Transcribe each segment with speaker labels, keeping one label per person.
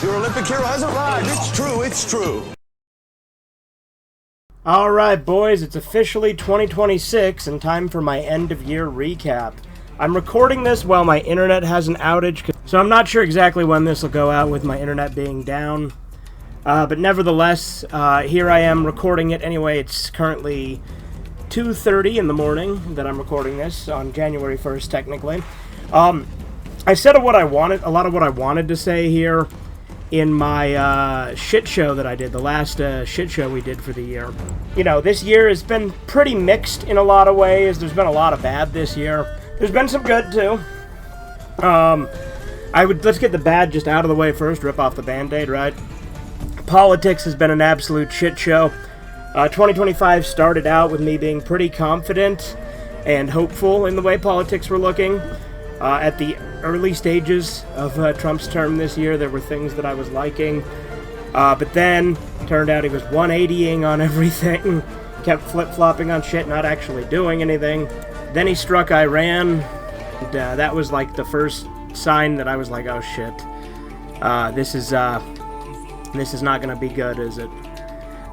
Speaker 1: Your Olympic hero has arrived. It's true, it's true.
Speaker 2: Alright boys, it's officially 2026 and time for my end of year recap. I'm recording this while my internet has an outage, so I'm not sure exactly when this will go out with my internet being down. But nevertheless, here I am recording it anyway. It's currently 2:30 in the morning that I'm recording this, on January 1st technically. I said a lot of what I wanted to say here in my shit show that I did, the last shit show we did for the year. You know, this year has been pretty mixed in a lot of ways. There's been a lot of bad this year. There's been some good too. Let's get the bad just out of the way first, rip off the band-aid, right? Politics has been an absolute shit show. 2025 started out with me being pretty confident and hopeful in the way politics were looking. At the early stages of Trump's term this year, there were things that I was liking. But then, turned out he was 180ing on everything, kept flip-flopping on shit, not actually doing anything. Then he struck Iran, and that was like the first sign that I was like, oh shit, this is not gonna be good, is it?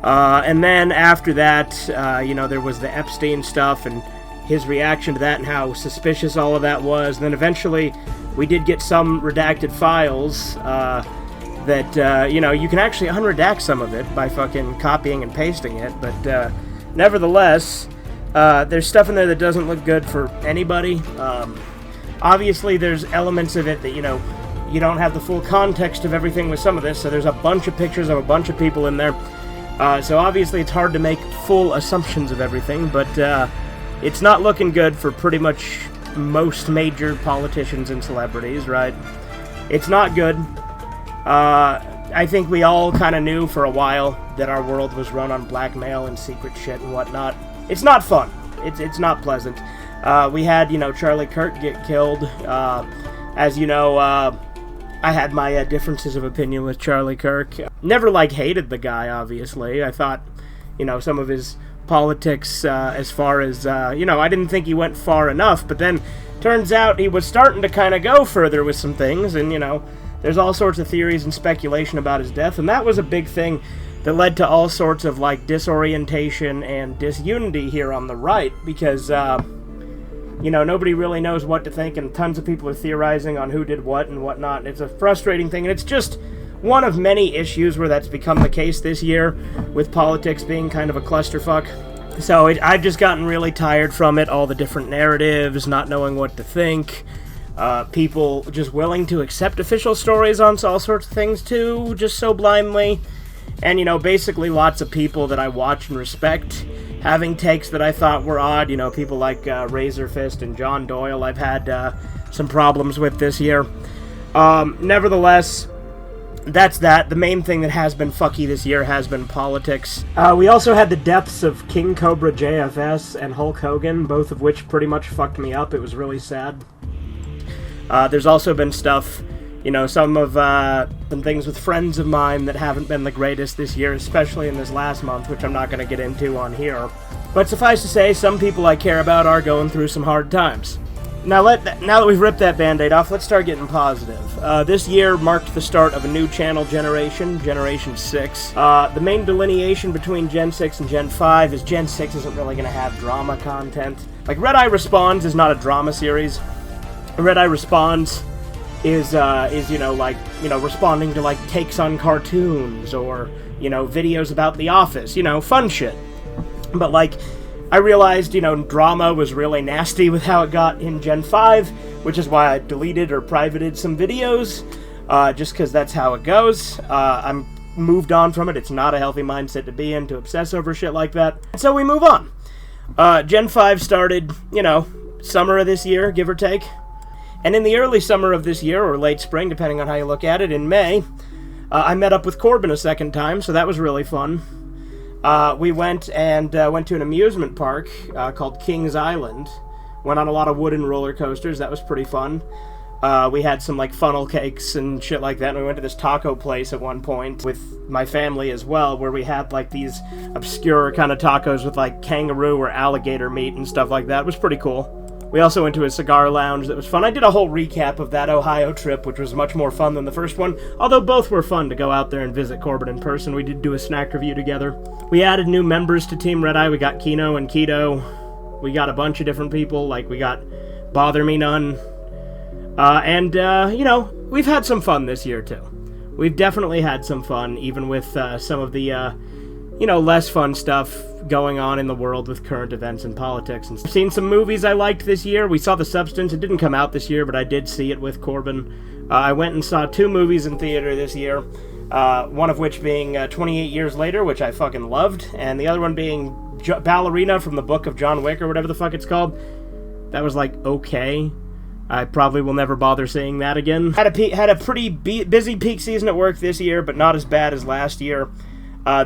Speaker 2: And then after that, you know, there was the Epstein stuff and his reaction to that and how suspicious all of that was. And then eventually we did get some redacted files that, you know, you can actually unredact some of it by fucking copying and pasting it. But nevertheless, there's stuff in there that doesn't look good for anybody. Obviously, there's elements of it that, you know, you don't have the full context of everything with some of this. So there's a bunch of pictures of a bunch of people in there. So obviously it's hard to make full assumptions of everything, but it's not looking good for pretty much most major politicians and celebrities, right? It's not good. I think we all kind of knew for a while that our world was run on blackmail and secret shit and whatnot. It's not fun. It's not pleasant. We had, you know, Charlie Kirk get killed. As you know, I had my differences of opinion with Charlie Kirk. Never, like, hated the guy, obviously. I thought, you know, some of his politics, as far as, you know, I didn't think he went far enough, but then turns out he was starting to kind of go further with some things, and, you know, there's all sorts of theories and speculation about his death, and that was a big thing that led to all sorts of, like, disorientation and disunity here on the right, because, you know, nobody really knows what to think, and tons of people are theorizing on who did what and whatnot, and it's a frustrating thing, and it's just one of many issues where that's become the case this year, with politics being kind of a clusterfuck. So I've just gotten really tired from it, all the different narratives, not knowing what to think, people just willing to accept official stories on all sorts of things too, just so blindly, and, you know, basically lots of people that I watch and respect having takes that I thought were odd, you know, people like Razor Fist and John Doyle I've had some problems with this year. Nevertheless, that's that. The main thing that has been fucky this year has been politics. We also had the deaths of King Cobra JFS and Hulk Hogan, both of which pretty much fucked me up. It was really sad. There's also been stuff, you know, some things with friends of mine that haven't been the greatest this year, especially in this last month, which I'm not going to get into on here. But suffice to say, some people I care about are going through some hard times. Now that we've ripped that band-aid off, let's start getting positive. This year marked the start of a new channel generation, Generation 6. The main delineation between Gen 6 and Gen 5 is Gen 6 isn't really going to have drama content. Like, Red Eye Responds is not a drama series. Red Eye Responds is, you know, like, you know, responding to, like, takes on cartoons or, you know, videos about The Office, you know, fun shit. But, like, I realized, you know, drama was really nasty with how it got in Gen 5, which is why I deleted or privated some videos, just because that's how it goes. I'm moved on from it. It's not a healthy mindset to be in, to obsess over shit like that. And so we move on. Gen 5 started, you know, summer of this year, give or take. And in the early summer of this year, or late spring, depending on how you look at it, in May, I met up with Corbin a second time, so that was really fun. We went to an amusement park called Kings Island. Went on a lot of wooden roller coasters. That was pretty fun. We had some, like, funnel cakes and shit like that, and we went to this taco place at one point with my family as well, where we had, like, these obscure kind of tacos with, like, kangaroo or alligator meat and stuff like that. It was pretty cool. We also went to a cigar lounge that was fun. I did a whole recap of that Ohio trip, which was much more fun than the first one, although both were fun to go out there and visit Corbin in person. We did do a snack review together. We added new members to Team Red Eye. We got Kino and Keto. We got a bunch of different people, like we got Bother Me None. You know, we've had some fun this year, too. We've definitely had some fun, even with some of the, you know, less fun stuff going on in the world with current events and politics. And I've seen some movies I liked this year. We saw The Substance. It didn't come out this year, but I did see it with Corbin. I went and saw 2 movies in theater this year, one of which being 28 Years Later, which I fucking loved, and the other one being Ballerina from the Book of John Wick, or whatever the fuck it's called. That was, like, okay. I probably will never bother seeing that again. Had a pretty busy peak season at work this year, but not as bad as last year.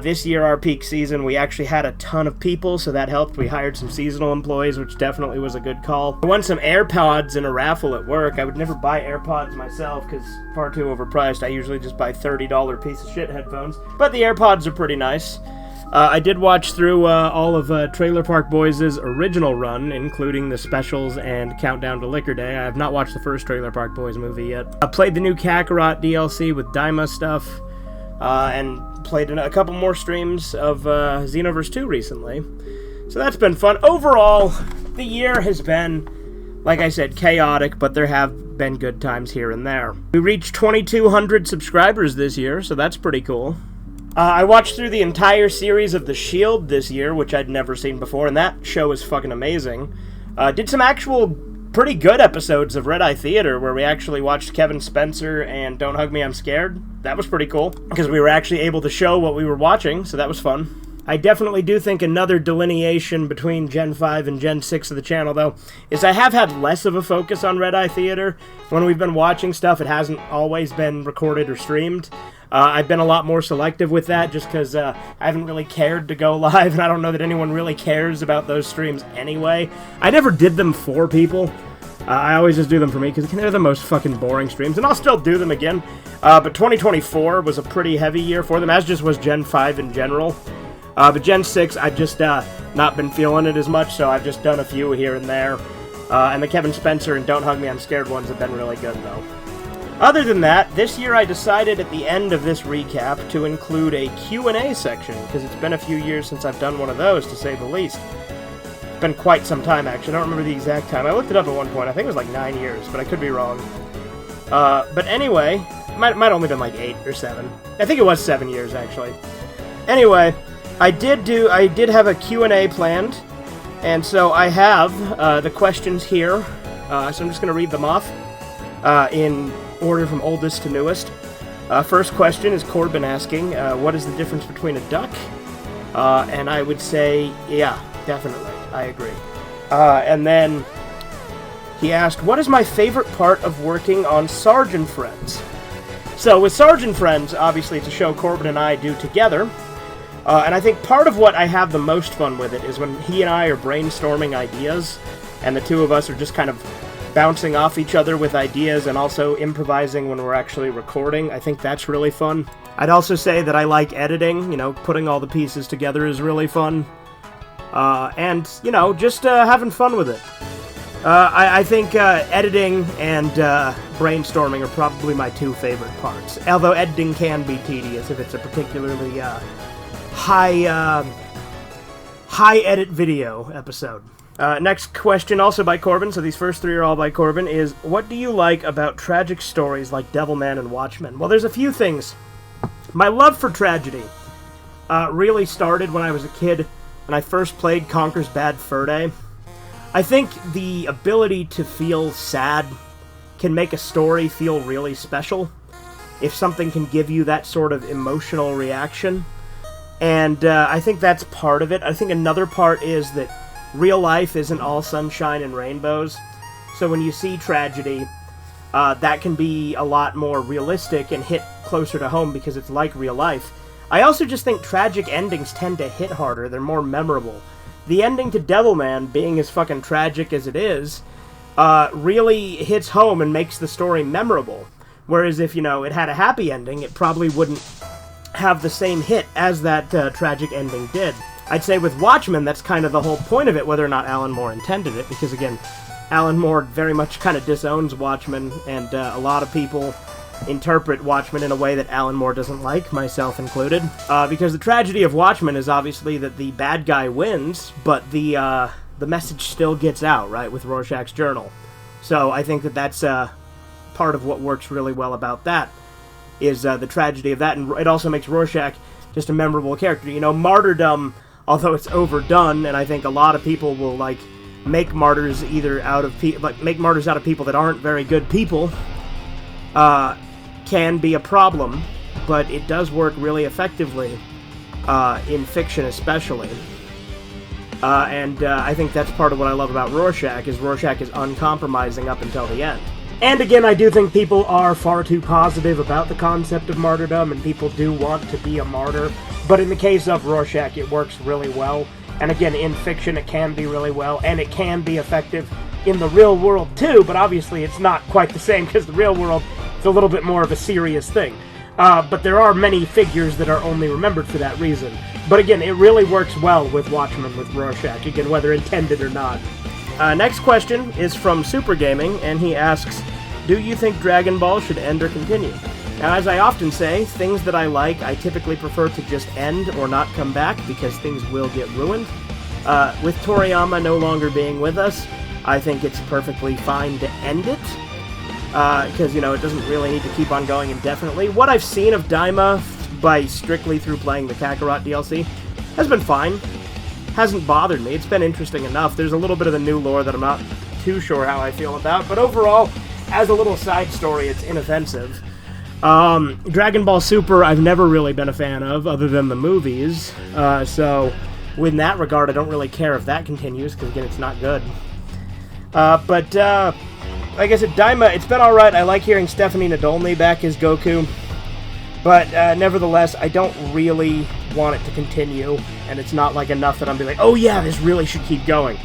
Speaker 2: This year, our peak season, we actually had a ton of people, so that helped. We hired some seasonal employees, which definitely was a good call. I won some AirPods in a raffle at work. I would never buy AirPods myself, because far too overpriced. I usually just buy $30 piece of shit headphones. But the AirPods are pretty nice. I did watch through all of Trailer Park Boys' original run, including the specials and Countdown to Liquor Day. I have not watched the first Trailer Park Boys movie yet. I played the new Kakarot DLC with Daima stuff, and played a couple more streams of Xenoverse 2 recently. So that's been fun. Overall, the year has been, like I said, chaotic, but there have been good times here and there. We reached 2,200 subscribers this year, so that's pretty cool. I watched through the entire series of The Shield this year, which I'd never seen before, and that show is fucking amazing. Did some actual pretty good episodes of Red Eye Theater, where we actually watched Kevin Spencer and Don't Hug Me, I'm Scared. That was pretty cool, because we were actually able to show what we were watching, so that was fun. I definitely do think another delineation between Gen 5 and Gen 6 of the channel, though, is I have had less of a focus on Red Eye Theater. When we've been watching stuff, it hasn't always been recorded or streamed. I've been a lot more selective with that, just because I haven't really cared to go live, and I don't know that anyone really cares about those streams anyway. I never did them for people. I always just do them for me, because they're the most fucking boring streams, and I'll still do them again. But 2024 was a pretty heavy year for them, as just was Gen 5 in general. But Gen 6, I've just not been feeling it as much, so I've just done a few here and there. And the Kevin Spencer and Don't Hug Me, I'm Scared ones have been really good, though. Other than that, this year I decided at the end of this recap to include a Q&A section, because it's been a few years since I've done one of those, to say the least. It's been quite some time, actually. I don't remember the exact time. I looked it up at one point. I think it was like 9 years, but I could be wrong. But anyway, might only been like 8 or 7. I think it was 7 years, actually. Anyway, I did have a Q&A planned, and so I have the questions here. So I'm just going to read them off in order from oldest to newest. First question is Corbin asking, what is the difference between a duck? And I would say, yeah, definitely, I agree. And then he asked, what is my favorite part of working on Sergeant Friends? So with Sergeant Friends, obviously it's a show Corbin and I do together. And I think part of what I have the most fun with it is when he and I are brainstorming ideas, and the two of us are just kind of bouncing off each other with ideas and also improvising when we're actually recording. I think that's really fun. I'd also say that I like editing. You know, putting all the pieces together is really fun. And, you know, just having fun with it. I think editing and brainstorming are probably my 2 favorite parts. Although editing can be tedious if it's a particularly high edit video episode. Next question, also by Corbin, so these first 3 are all by Corbin, is what do you like about tragic stories like Devilman and Watchmen? Well, there's a few things. My love for tragedy really started when I was a kid and I first played Conker's Bad Fur Day. I think the ability to feel sad can make a story feel really special if something can give you that sort of emotional reaction. And I think that's part of it. I think another part is that real life isn't all sunshine and rainbows. So when you see tragedy, that can be a lot more realistic and hit closer to home because it's like real life. I also just think tragic endings tend to hit harder. They're more memorable. The ending to Devilman, being as fucking tragic as it is, really hits home and makes the story memorable. Whereas if, you know, it had a happy ending, it probably wouldn't have the same hit as that tragic ending did. I'd say with Watchmen, that's kind of the whole point of it, whether or not Alan Moore intended it, because again, Alan Moore very much kind of disowns Watchmen, and a lot of people interpret Watchmen in a way that Alan Moore doesn't like, myself included. Because the tragedy of Watchmen is obviously that the bad guy wins, but the message still gets out, right, with Rorschach's journal. So I think that that's part of what works really well about that, is the tragedy of that, and it also makes Rorschach just a memorable character. You know, martyrdom, although it's overdone, and I think a lot of people will, like, make martyrs out of people that aren't very good people, can be a problem, but it does work really effectively, in fiction especially. And I think that's part of what I love about Rorschach, is Rorschach is uncompromising up until the end. And again, I do think people are far too positive about the concept of martyrdom, and people do want to be a martyr. But in the case of Rorschach, it works really well. And again, in fiction, it can be really well, and it can be effective in the real world too, but obviously it's not quite the same, because the real world is a little bit more of a serious thing. But there are many figures that are only remembered for that reason. But again, it really works well with Watchmen, with Rorschach, again, whether intended or not. Next question is from Super Gaming, and he asks, do you think Dragon Ball should end or continue? Now, as I often say, things that I like, I typically prefer to just end or not come back, because things will get ruined. With Toriyama no longer being with us, I think it's perfectly fine to end it, because, you know, it doesn't really need to keep on going indefinitely. What I've seen of Daima, by strictly through playing the Kakarot DLC, has been fine. Hasn't bothered me. It's been interesting enough. There's a little bit of the new lore that I'm not too sure how I feel about, but overall, as a little side story, it's inoffensive. Dragon Ball Super, I've never really been a fan of, other than the movies, so in that regard, I don't really care if that continues, because again, it's not good. But like I said, Daima, it's been alright. I like hearing Stephanie Nadolny back as Goku, but nevertheless, I don't really want it to continue, and it's not like enough that I'm be like, oh yeah, this really should keep going.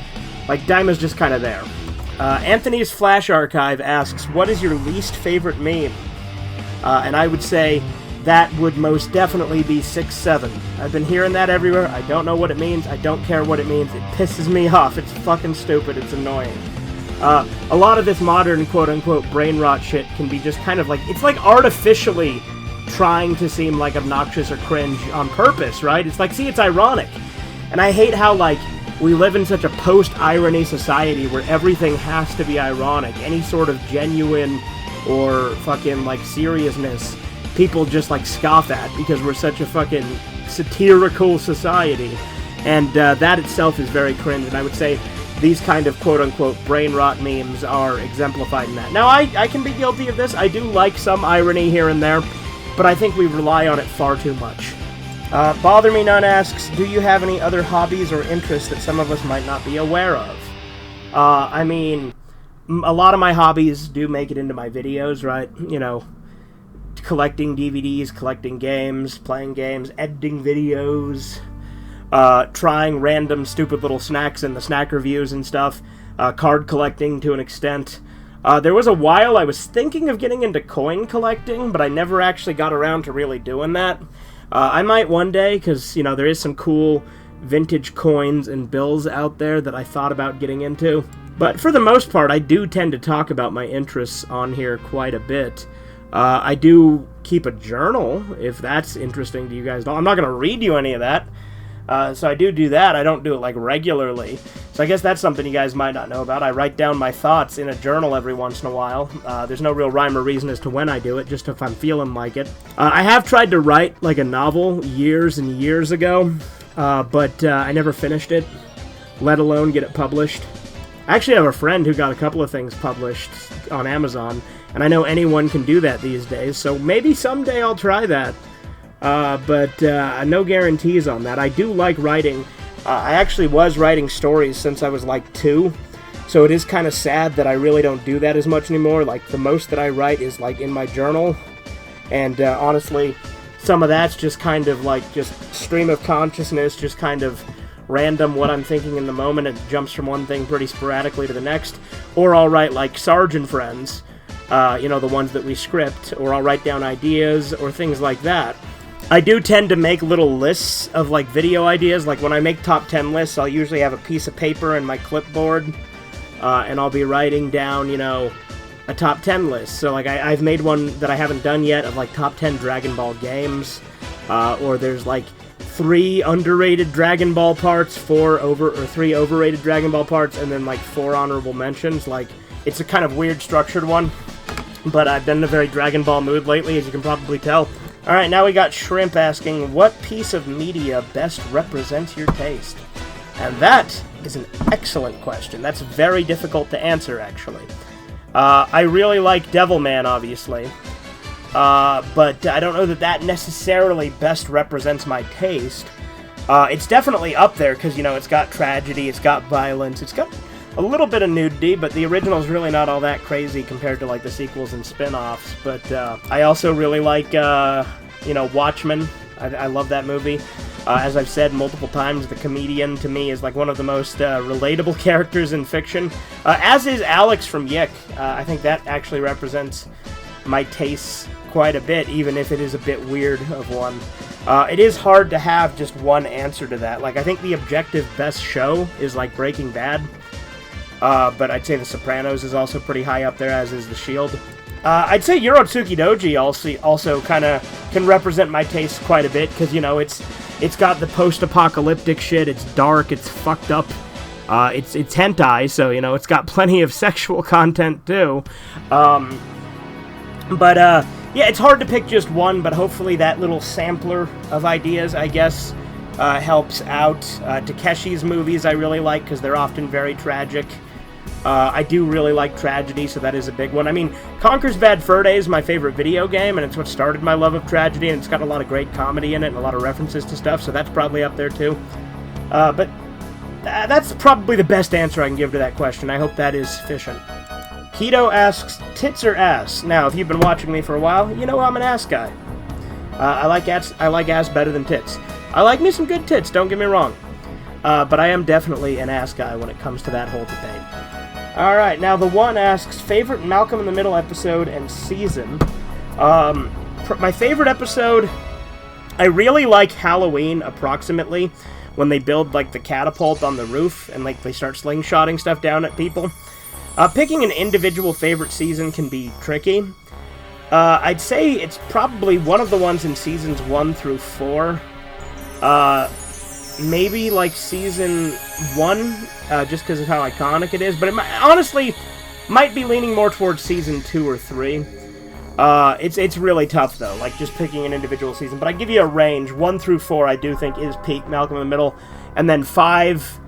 Speaker 2: Like, Daima's just kind of there. Anthony's Flash Archive asks, what is your least favorite meme? And I would say that would most definitely be 6-7. I've been hearing that everywhere. I don't know what it means. I don't care what it means. It pisses me off. It's fucking stupid. It's annoying. A lot of this modern quote-unquote brain rot shit can be just kind of like, it's like artificially trying to seem like obnoxious or cringe on purpose, right? It's like, see, it's ironic. And I hate how, like, we live in such a post-irony society where everything has to be ironic. Any sort of genuine or fucking, like, seriousness, people just, like, scoff at, because we're such a fucking satirical society. And that itself is very cringe, and I would say these kind of quote-unquote brain rot memes are exemplified in that. Now, I can be guilty of this. I do like some irony here and there, but I think we rely on it far too much. Bother Me None asks, do you have any other hobbies or interests that some of us might not be aware of? I mean, a lot of my hobbies do make it into my videos, right? You know, collecting DVDs, collecting games, playing games, editing videos, trying random stupid little snacks in the snack reviews and stuff, card collecting to an extent. There was a while I was thinking of getting into coin collecting, but I never actually got around to really doing that. I might one day, because, you know, there is some cool vintage coins and bills out there that I thought about getting into. But for the most part, I do tend to talk about my interests on here quite a bit. I do keep a journal, if that's interesting to you guys. I'm not going to read you any of that. So I do that. I don't do it, like, regularly. So I guess that's something you guys might not know about. I write down my thoughts in a journal every once in a while. There's no real rhyme or reason as to when I do it, just if I'm feeling like it. I have tried to write, like, a novel years and years ago, but I never finished it, let alone get it published. I actually have a friend who got a couple of things published on Amazon, and I know anyone can do that these days, so maybe someday I'll try that. But no guarantees on that. I do like writing. I actually was writing stories since I was like 2, so it is kind of sad that I really don't do that as much anymore. Like, the most that I write is like in my journal, and honestly, some of that's just kind of like just stream of consciousness, just kind of random what I'm thinking in the moment. It jumps from one thing pretty sporadically to the next. Or I'll write like Sergeant Friends, you know, the ones that we script, or I'll write down ideas or things like that. I do tend to make little lists of, like, video ideas. Like, when I make top 10 lists, I'll usually have a piece of paper and my clipboard, and I'll be writing down, you know, a top 10 list. So, like, I've made one that I haven't done yet of, like, top 10 Dragon Ball games, or there's, like, 3 underrated Dragon Ball parts, 3 overrated Dragon Ball parts, and then, like, 4 honorable mentions. Like, it's a kind of weird structured one, but I've been in a very Dragon Ball mood lately, as you can probably tell. Alright, now we got Shrimp asking, what piece of media best represents your taste? And that is an excellent question. That's very difficult to answer, actually. I really like Devilman, obviously. But I don't know that that necessarily best represents my taste. It's definitely up there, because, you know, it's got tragedy, it's got violence, it's got a little bit of nudity, but the original's really not all that crazy compared to, like, the sequels and spin-offs. But I also really like, you know, Watchmen. I love that movie. As I've said multiple times, the comedian, to me, is, like, one of the most relatable characters in fiction. As is Alex from Yick. I think that actually represents my tastes quite a bit, even if it is a bit weird of one. It is hard to have just one answer to that. Like, I think the objective best show is, like, Breaking Bad. But I'd say The Sopranos is also pretty high up there, as is The Shield. I'd say Yorotsuki Doji also kind of can represent my taste quite a bit, because, you know, it's got the post-apocalyptic shit, it's dark, it's fucked up, it's hentai, so, you know, it's got plenty of sexual content, too. Yeah, it's hard to pick just one, but hopefully that little sampler of ideas, I guess, helps out. Takeshi's movies I really like, because they're often very tragic. I do really like tragedy, so that is a big one. I mean, Conker's Bad Fur Day is my favorite video game, and it's what started my love of tragedy, and it's got a lot of great comedy in it, and a lot of references to stuff, so that's probably up there too. But that's probably the best answer I can give to that question. I hope that is sufficient. Keto asks, tits or ass? Now, if you've been watching me for a while, you know I'm an ass guy. I like ass better than tits. I like me some good tits, don't get me wrong. But I am definitely an ass guy when it comes to that whole debate. Alright, now the one asks, favorite Malcolm in the Middle episode and season. My favorite episode, I really like Halloween, approximately, when they build, like, the catapult on the roof, and, like, they start slingshotting stuff down at people. Picking an individual favorite season can be tricky. I'd say it's probably one of the ones in seasons 1 through 4. Maybe, like, season 1, just because of how iconic it is, but it honestly might be leaning more towards season 2 or 3. It's really tough, though, like, just picking an individual season, but I give you a range. 1 through 4, I do think, is peak Malcolm in the Middle, and then 5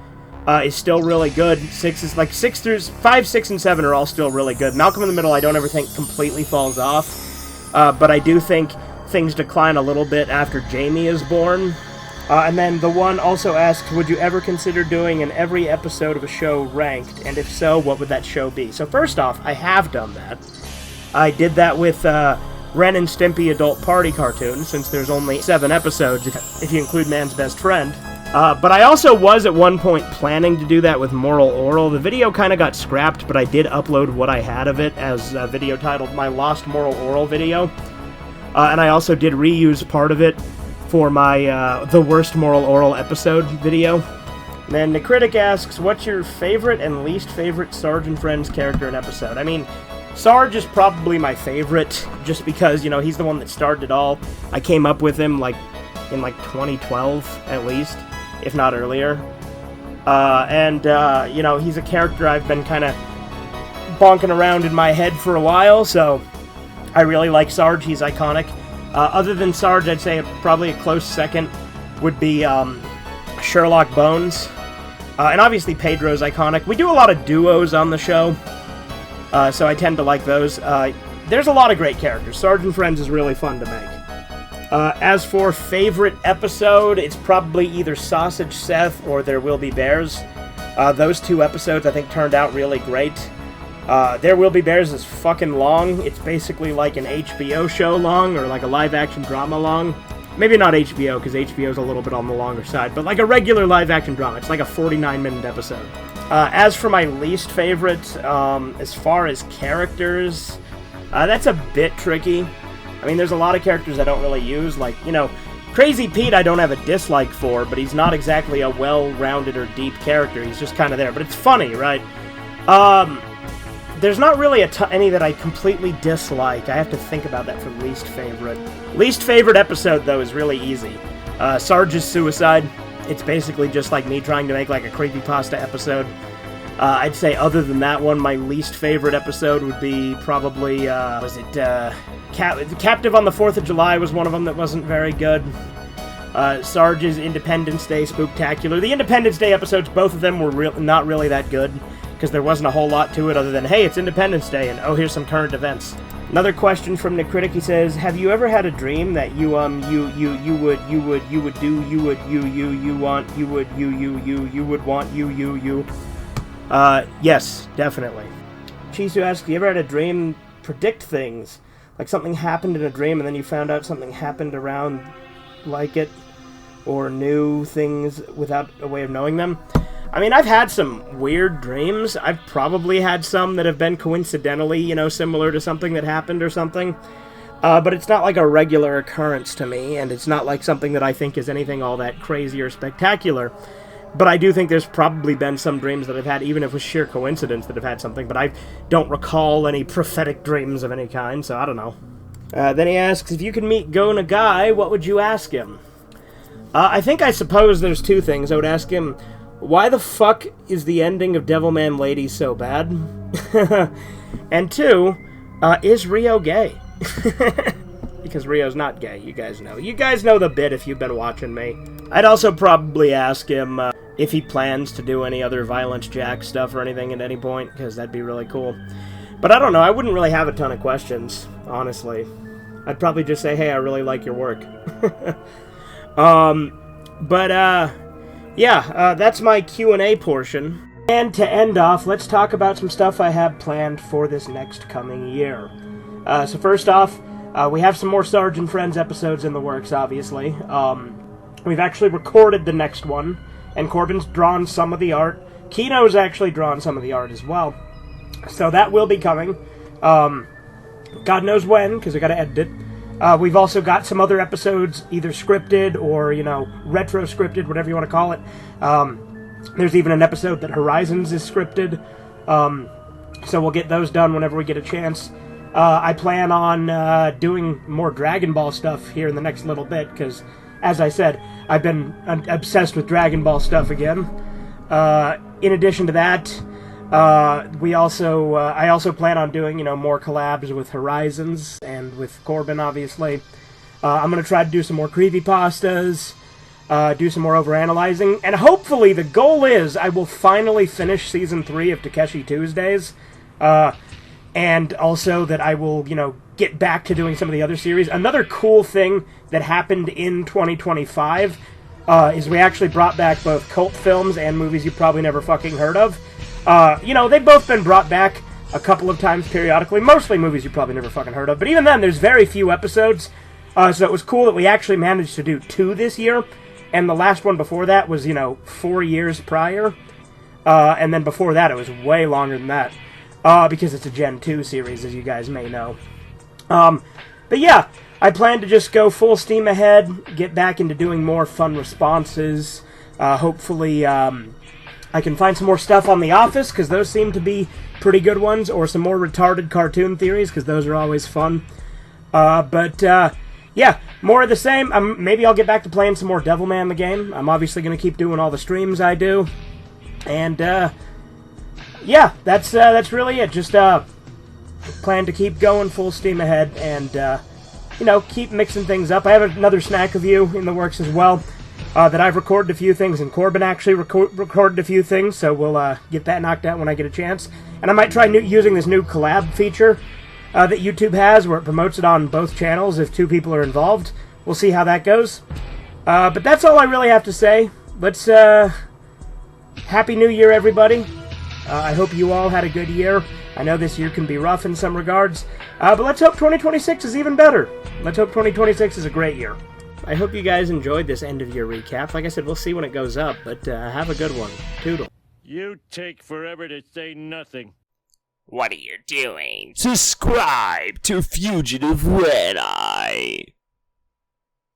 Speaker 2: is still really good. 5, 6, and 7 are all still really good. Malcolm in the Middle, I don't ever think completely falls off, but I do think things decline a little bit after Jamie is born. And then the one also asks, would you ever consider doing an every episode of a show ranked? And if so, what would that show be? So first off, I have done that. I did that with Ren and Stimpy Adult Party Cartoon, since there's only 7 episodes, if you include Man's Best Friend. But I also was at one point planning to do that with Moral Oral. The video kind of got scrapped, but I did upload what I had of it as a video titled My Lost Moral Oral video. And I also did reuse part of it for my The Worst Moral Oral episode video. And then the critic asks, what's your favorite and least favorite Sarge and Friends character and episode? I mean, Sarge is probably my favorite, just because, you know, he's the one that started it all. I came up with him, like, in, like, 2012, at least, if not earlier. You know, he's a character I've been kind of bonking around in my head for a while, so I really like Sarge. He's iconic. Other than Sarge, I'd say probably a close second would be Sherlock Bones. And obviously Pedro's iconic. We do a lot of duos on the show, so I tend to like those. There's a lot of great characters. Sarge and Friends is really fun to make. As for favorite episode, it's probably either Sausage Seth or There Will Be Bears. Those 2 episodes, I think, turned out really great. There Will Be Bears is fucking long. It's basically like an HBO show long, or like a live-action drama long. Maybe not HBO, because HBO's a little bit on the longer side, but like a regular live-action drama. It's like a 49-minute episode. As for my least favorite, as far as characters, that's a bit tricky. I mean, there's a lot of characters I don't really use, like, you know, Crazy Pete I don't have a dislike for, but he's not exactly a well-rounded or deep character. He's just kind of there, but it's funny, right? There's not really any that I completely dislike. I have to think about that for least favorite. Least favorite episode, though, is really easy. Sarge's suicide. It's basically just like me trying to make like a creepypasta episode. I'd say other than that one, my least favorite episode would be probably, Captive on the 4th of July was one of them that wasn't very good. Sarge's Independence Day Spooktacular. The Independence Day episodes, both of them were not really that good, because there wasn't a whole lot to it other than, hey, it's Independence Day, and oh, here's some current events. Another question from Nick Critic, he says, have you ever had a dream that you would, yes, definitely. Chisu asks, you ever had a dream predict things? Like something happened in a dream and then you found out something happened around like it, or knew things without a way of knowing them? I mean, I've had some weird dreams. I've probably had some that have been coincidentally, similar to something that happened or something. But it's not like a regular occurrence to me, and it's not like something that I think is anything all that crazy or spectacular. But I do think there's probably been some dreams that I've had, even if it was sheer coincidence that have had something, but I don't recall any prophetic dreams of any kind, so I don't know. Then he asks, if you could meet Go Nagai, what would you ask him? I suppose there's two things. I would ask him, why the fuck is the ending of Devilman Lady so bad? And two, is Rio gay? Because Rio's not gay, you guys know. You guys know the bit if you've been watching me. I'd also probably ask him if he plans to do any other Violence Jack stuff or anything at any point, because that'd be really cool. But I don't know, I wouldn't really have a ton of questions, honestly. I'd probably just say, hey, I really like your work. That's my Q&A portion. And to end off, let's talk about some stuff I have planned for this next coming year. So first off, we have some more Sarge and Friends episodes in the works, obviously. We've actually recorded the next one, and Corbin's drawn some of the art. Kino's actually drawn some of the art as well. So that will be coming. God knows when, because I gotta edit it. We've also got some other episodes, either scripted or, retro-scripted, whatever you want to call it. There's even an episode that Horizons is scripted. So we'll get those done whenever we get a chance. I plan on doing more Dragon Ball stuff here in the next little bit, because, as I said, I've been obsessed with Dragon Ball stuff again. In addition to that, I also plan on doing, more collabs with Horizons and with Corbin, obviously. I'm going to try to do some more creepypastas, do some more overanalyzing, and hopefully the goal is I will finally finish Season 3 of Takeshi Tuesdays, and also that I will, get back to doing some of the other series. Another cool thing that happened in 2025 is we actually brought back both cult films and movies you probably never fucking heard of. They've both been brought back a couple of times periodically, mostly movies you probably never fucking heard of, but even then, there's very few episodes, so it was cool that we actually managed to do 2 this year, and the last one before that was, 4 years prior, and then before that, it was way longer than that, because it's a Gen 2 series, as you guys may know. But yeah, I plan to just go full steam ahead, get back into doing more fun responses, hopefully, I can find some more stuff on The Office, because those seem to be pretty good ones, or some more retarded cartoon theories, because those are always fun. Yeah, more of the same. Maybe I'll get back to playing some more Devilman the game. I'm obviously going to keep doing all the streams I do. And, yeah, that's really it. Just, plan to keep going full steam ahead, and, keep mixing things up. I have another snack review in the works as well. That I've recorded a few things, and Corbin actually recorded a few things, so we'll get that knocked out when I get a chance. And I might try using this new collab feature that YouTube has, where it promotes it on both channels if 2 people are involved. We'll see how that goes. But that's all I really have to say. Let's, Happy New Year, everybody. I hope you all had a good year. I know this year can be rough in some regards, but let's hope 2026 is even better. Let's hope 2026 is a great year. I hope you guys enjoyed this end-of-year recap. Like I said, we'll see when it goes up, but have a good one. Toodle.
Speaker 3: You take forever to say nothing.
Speaker 4: What are you doing? Subscribe to Fugitive Red Eye.